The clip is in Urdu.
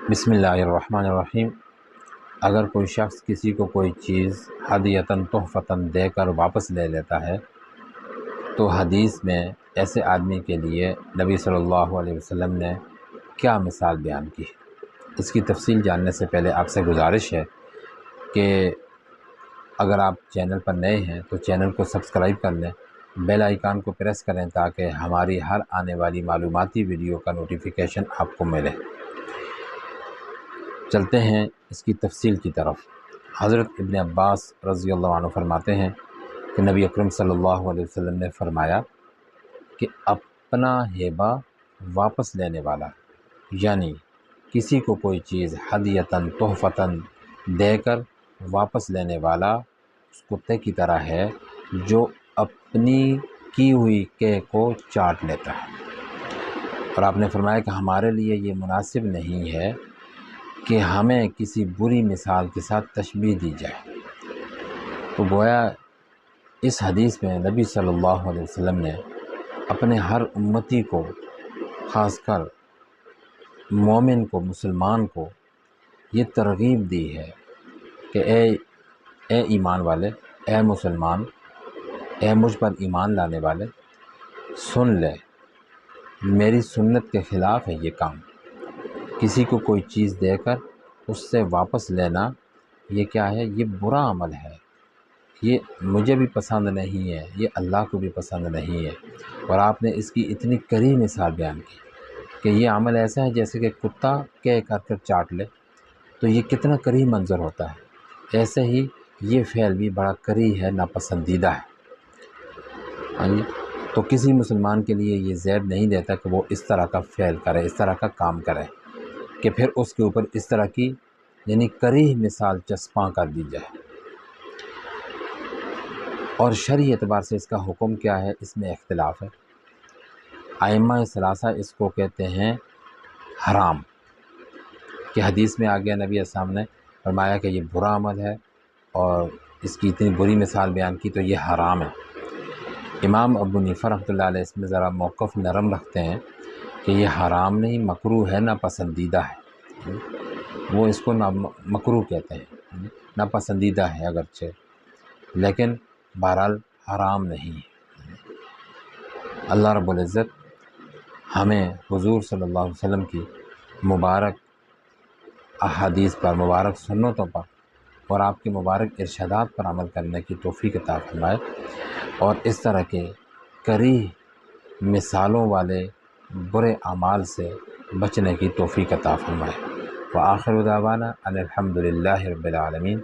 بسم اللہ الرحمن الرحیم۔ اگر کوئی شخص کسی کو کوئی چیز ہدیۃً تحفۃً دے کر واپس لے لیتا ہے تو حدیث میں ایسے آدمی کے لیے نبی صلی اللہ علیہ وسلم نے کیا مثال بیان کی ہے۔ اس کی تفصیل جاننے سے پہلے آپ سے گزارش ہے کہ اگر آپ چینل پر نئے ہیں تو چینل کو سبسکرائب کر لیں، بیل آئیکن کو پریس کریں تاکہ ہماری ہر آنے والی معلوماتی ویڈیو کا نوٹیفیکیشن آپ کو ملے۔ چلتے ہیں اس کی تفصیل کی طرف۔ حضرت ابن عباس رضی اللہ عنہ فرماتے ہیں کہ نبی اکرم صلی اللہ علیہ وسلم نے فرمایا کہ اپنا ہیبہ واپس لینے والا، یعنی کسی کو کوئی چیز ہدیۃً تحفۃً دے کر واپس لینے والا اس کتے کی طرح ہے جو اپنی کی ہوئی کے کو چاٹ لیتا ہے۔ اور آپ نے فرمایا کہ ہمارے لیے یہ مناسب نہیں ہے کہ ہمیں کسی بری مثال کے ساتھ تشبیہ دی جائے۔ تو گویا اس حدیث میں نبی صلی اللہ علیہ وسلم نے اپنے ہر امتی کو، خاص کر مومن کو، مسلمان کو یہ ترغیب دی ہے کہ اے ایمان والے، اے مسلمان، اے مجھ پر ایمان لانے والے، سن لے، میری سنت کے خلاف ہے یہ کام۔ کسی کو کوئی چیز دے کر اس سے واپس لینا یہ کیا ہے؟ یہ برا عمل ہے۔ یہ مجھے بھی پسند نہیں ہے، یہ اللہ کو بھی پسند نہیں ہے۔ اور آپ نے اس کی اتنی کڑی مثال بیان کی کہ یہ عمل ایسا ہے جیسے کہ کتا کہہ کر چاٹ لے، تو یہ کتنا کڑی منظر ہوتا ہے۔ ایسے ہی یہ فعل بھی بڑا کڑی ہے، ناپسندیدہ ہے۔ تو کسی مسلمان کے لیے یہ زیب نہیں دیتا کہ وہ اس طرح کا فعل کرے، اس طرح کا کام کرے کہ پھر اس کے اوپر اس طرح کی یعنی کڑی مثال چسپاں کر دی جائے۔ اور شرعی اعتبار سے اس کا حکم کیا ہے، اس میں اختلاف ہے۔ ائمہ ثلاثہ اس کو کہتے ہیں حرام، کہ حدیث میں آ گیا نبی اسلام نے فرمایا کہ یہ برا عمل ہے اور اس کی اتنی بری مثال بیان کی تو یہ حرام ہے۔ امام ابو حنیفہ رحمۃ اللہ علیہ اس میں ذرا موقف نرم رکھتے ہیں کہ یہ حرام نہیں، مکروہ ہے، ناپسندیدہ ہے۔ وہ اس کو مکروہ کہتے ہیں، ناپسندیدہ ہے اگرچہ، لیکن بہرحال حرام نہیں ہے۔ اللہ رب العزت ہمیں حضور صلی اللہ علیہ وسلم کی مبارک احادیث پر، مبارک سنتوں پر اور آپ کے مبارک ارشادات پر عمل کرنے کی توفیق عطا فرمائے، اور اس طرح کے کڑی مثالوں والے برے اعمال سے بچنے کی توفیق عطا فرمائے۔ وآخر دعوانا ان الحمد للہ رب العالمین۔